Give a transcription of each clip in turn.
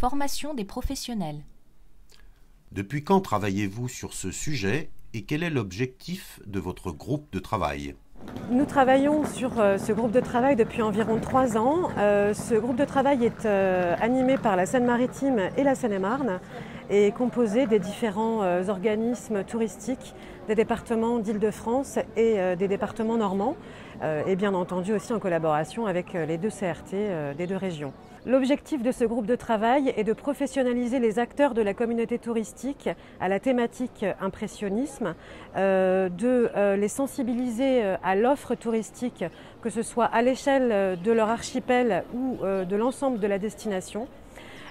formation des professionnels. Depuis quand travaillez-vous sur ce sujet et quel est l'objectif de votre groupe de travail ? Nous travaillons sur ce groupe de travail depuis environ 3 ans. Ce groupe de travail est animé par la Seine-Maritime et la Seine-et-Marne et composé des différents organismes touristiques des départements d'Île-de-France et des départements normands et bien entendu aussi en collaboration avec les 2 CRT des 2 régions. L'objectif de ce groupe de travail est de professionnaliser les acteurs de la communauté touristique à la thématique impressionnisme, de les sensibiliser à l'offre touristique, que ce soit à l'échelle de leur archipel ou de l'ensemble de la destination.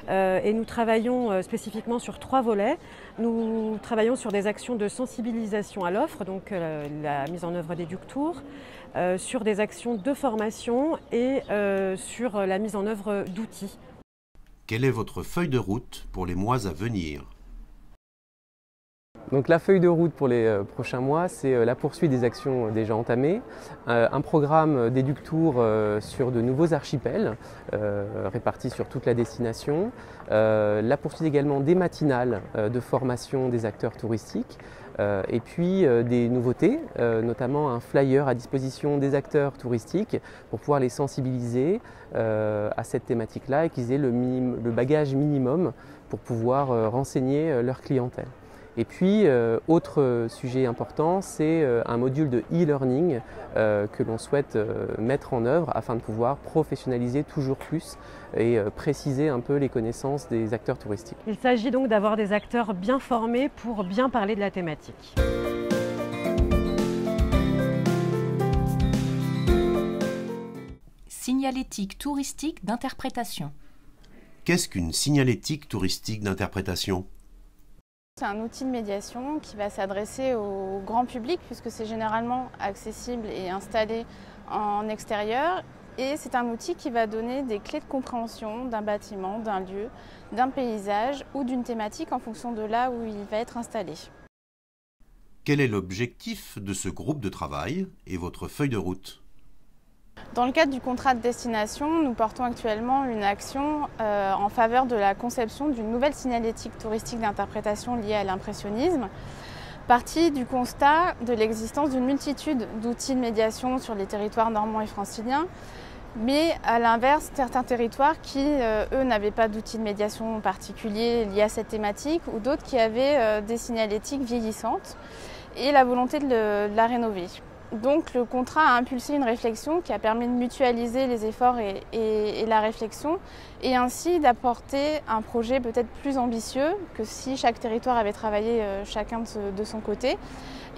Et nous travaillons spécifiquement sur 3 volets. Nous travaillons sur des actions de sensibilisation à l'offre, donc la mise en œuvre des Duc Tours, sur des actions de formation et sur la mise en œuvre d'outils. Quelle est votre feuille de route pour les mois à venir ? Donc la feuille de route pour les prochains mois, c'est la poursuite des actions déjà entamées, un programme des Duc Tours sur de nouveaux archipels répartis sur toute la destination, la poursuite également des matinales de formation des acteurs touristiques et puis des nouveautés, notamment un flyer à disposition des acteurs touristiques pour pouvoir les sensibiliser à cette thématique-là et qu'ils aient le bagage minimum pour pouvoir renseigner leur clientèle. Et puis, autre sujet important, c'est un module de e-learning que l'on souhaite mettre en œuvre afin de pouvoir professionnaliser toujours plus et préciser un peu les connaissances des acteurs touristiques. Il s'agit donc d'avoir des acteurs bien formés pour bien parler de la thématique. Signalétique touristique d'interprétation. Qu'est-ce qu'une signalétique touristique d'interprétation ? C'est un outil de médiation qui va s'adresser au grand public puisque c'est généralement accessible et installé en extérieur. Et c'est un outil qui va donner des clés de compréhension d'un bâtiment, d'un lieu, d'un paysage ou d'une thématique en fonction de là où il va être installé. Quel est l'objectif de ce groupe de travail et votre feuille de route ? Dans le cadre du contrat de destination, nous portons actuellement une action en faveur de la conception d'une nouvelle signalétique touristique d'interprétation liée à l'impressionnisme, partie du constat de l'existence d'une multitude d'outils de médiation sur les territoires normands et franciliens, mais à l'inverse, certains territoires qui, eux, n'avaient pas d'outils de médiation particuliers liés à cette thématique ou d'autres qui avaient des signalétiques vieillissantes et la volonté de la rénover. Donc le contrat a impulsé une réflexion qui a permis de mutualiser les efforts et la réflexion et ainsi d'apporter un projet peut-être plus ambitieux que si chaque territoire avait travaillé chacun de son côté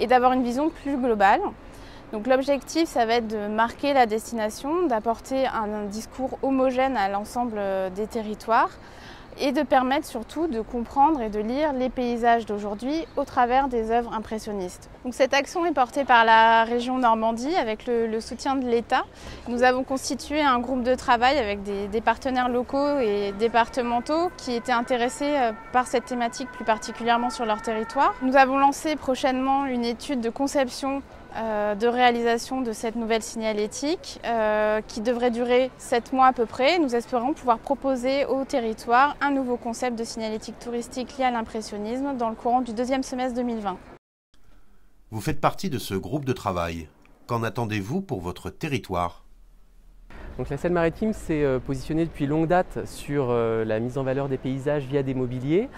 et d'avoir une vision plus globale. Donc l'objectif, ça va être de marquer la destination, d'apporter un discours homogène à l'ensemble des territoires et de permettre surtout de comprendre et de lire les paysages d'aujourd'hui au travers des œuvres impressionnistes. Donc cette action est portée par la région Normandie avec le soutien de l'État. Nous avons constitué un groupe de travail avec des partenaires locaux et départementaux qui étaient intéressés par cette thématique plus particulièrement sur leur territoire. Nous avons lancé prochainement une étude de conception de réalisation de cette nouvelle signalétique qui devrait durer 7 mois à peu près. Nous espérons pouvoir proposer au territoire un nouveau concept de signalétique touristique lié à l'impressionnisme dans le courant du 2e semestre 2020. Vous faites partie de ce groupe de travail. Qu'en attendez-vous pour votre territoire ? Donc la Seine-Maritime s'est positionnée depuis longue date sur la mise en valeur des paysages via des mobiliers.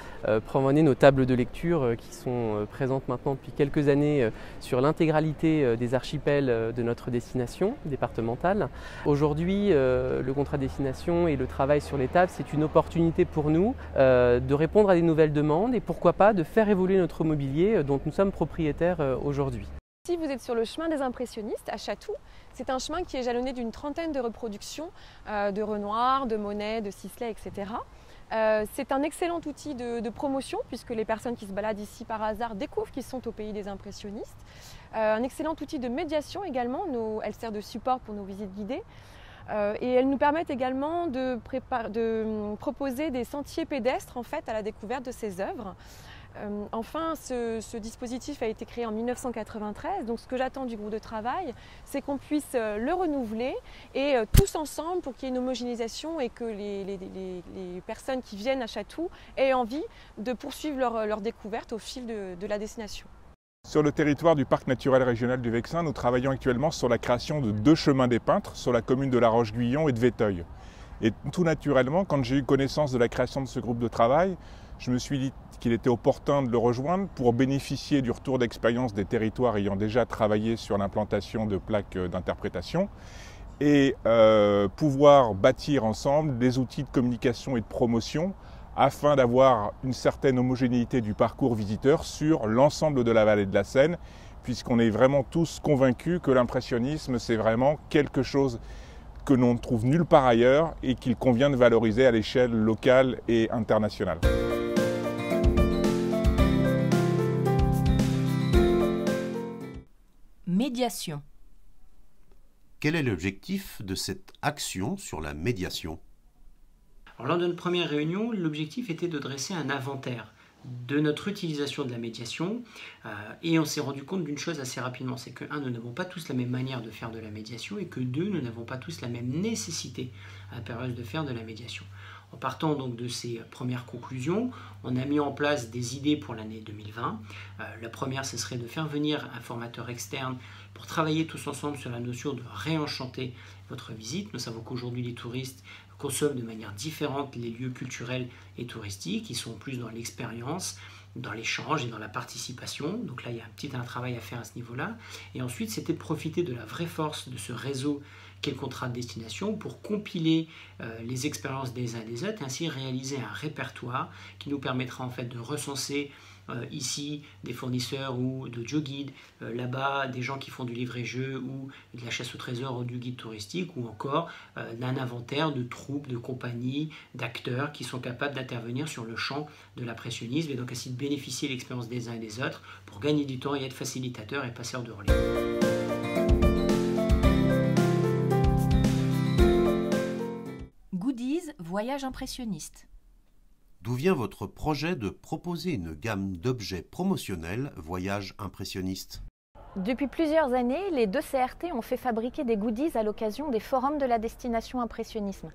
Promener nos tables de lecture qui sont présentes maintenant depuis quelques années sur l'intégralité des archipels de notre destination départementale. Aujourd'hui, le contrat de destination et le travail sur les tables, c'est une opportunité pour nous de répondre à des nouvelles demandes et pourquoi pas de faire évoluer notre mobilier dont nous sommes propriétaires aujourd'hui. Si vous êtes sur le chemin des impressionnistes à Chatou, c'est un chemin qui est jalonné d'une trentaine de reproductions de Renoir, de Monet, de Sisley, etc. C'est un excellent outil de promotion puisque les personnes qui se baladent ici par hasard découvrent qu'ils sont au pays des impressionnistes. Un excellent outil de médiation également, elle sert de support pour nos visites guidées. Et elles nous permettent également de proposer des sentiers pédestres en fait, à la découverte de ces œuvres. Enfin, ce dispositif a été créé en 1993, donc ce que j'attends du groupe de travail, c'est qu'on puisse le renouveler et tous ensemble pour qu'il y ait une homogénéisation et que les personnes qui viennent à Chatou aient envie de poursuivre leur découverte au fil de la destination. Sur le territoire du parc naturel régional du Vexin, nous travaillons actuellement sur la création de 2 chemins des peintres sur la commune de La Roche-Guyon et de Véteuil. Et tout naturellement, quand j'ai eu connaissance de la création de ce groupe de travail, je me suis dit qu'il était opportun de le rejoindre pour bénéficier du retour d'expérience des territoires ayant déjà travaillé sur l'implantation de plaques d'interprétation et pouvoir bâtir ensemble des outils de communication et de promotion afin d'avoir une certaine homogénéité du parcours visiteur sur l'ensemble de la vallée de la Seine, puisqu'on est vraiment tous convaincus que l'impressionnisme, c'est vraiment quelque chose que l'on ne trouve nulle part ailleurs et qu'il convient de valoriser à l'échelle locale et internationale. Médiation. Quel est l'objectif de cette action sur la médiation ? Alors, lors de notre première réunion, l'objectif était de dresser un inventaire de notre utilisation de la médiation et on s'est rendu compte d'une chose assez rapidement, c'est que 1, nous n'avons pas tous la même manière de faire de la médiation et que 2, nous n'avons pas tous la même nécessité impérieuse de faire de la médiation. En partant donc de ces premières conclusions, on a mis en place des idées pour l'année 2020. La première, ce serait de faire venir un formateur externe pour travailler tous ensemble sur la notion de réenchanter votre visite. Nous savons qu'aujourd'hui les touristes consomment de manière différente les lieux culturels et touristiques. Ils sont plus dans l'expérience, dans l'échange et dans la participation. Donc là, il y a un travail à faire à ce niveau-là. Et ensuite, c'était de profiter de la vraie force de ce réseau qu'est le contrat de destination pour compiler les expériences des uns et des autres et ainsi réaliser un répertoire qui nous permettra en fait de recenser ici des fournisseurs ou de geoguides, là-bas des gens qui font du livret-jeu ou de la chasse au trésor ou du guide touristique ou encore d'un inventaire de troupes, de compagnies, d'acteurs qui sont capables d'intervenir sur le champ de l'impressionnisme et donc ainsi de bénéficier de l'expérience des uns et des autres pour gagner du temps et être facilitateur et passeur de relais. Goodies, voyage impressionniste. D'où vient votre projet de proposer une gamme d'objets promotionnels voyage impressionniste ? Depuis plusieurs années, les 2 CRT ont fait fabriquer des goodies à l'occasion des forums de la destination impressionnisme.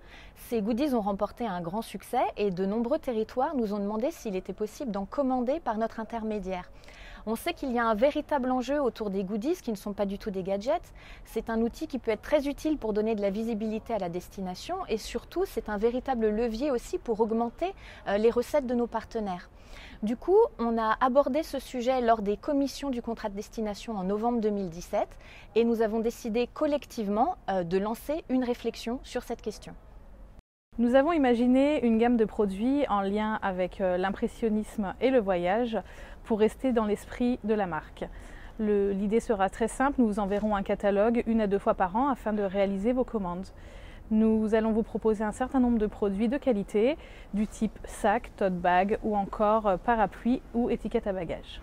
Ces goodies ont remporté un grand succès et de nombreux territoires nous ont demandé s'il était possible d'en commander par notre intermédiaire. On sait qu'il y a un véritable enjeu autour des goodies qui ne sont pas du tout des gadgets. C'est un outil qui peut être très utile pour donner de la visibilité à la destination et surtout c'est un véritable levier aussi pour augmenter les recettes de nos partenaires. Du coup, on a abordé ce sujet lors des commissions du contrat de destination en novembre 2017 et nous avons décidé collectivement de lancer une réflexion sur cette question. Nous avons imaginé une gamme de produits en lien avec l'impressionnisme et le voyage pour rester dans l'esprit de la marque. L'idée sera très simple, nous vous enverrons un catalogue 1 à 2 fois par an afin de réaliser vos commandes. Nous allons vous proposer un certain nombre de produits de qualité, du type sac, tote bag ou encore parapluie ou étiquette à bagages.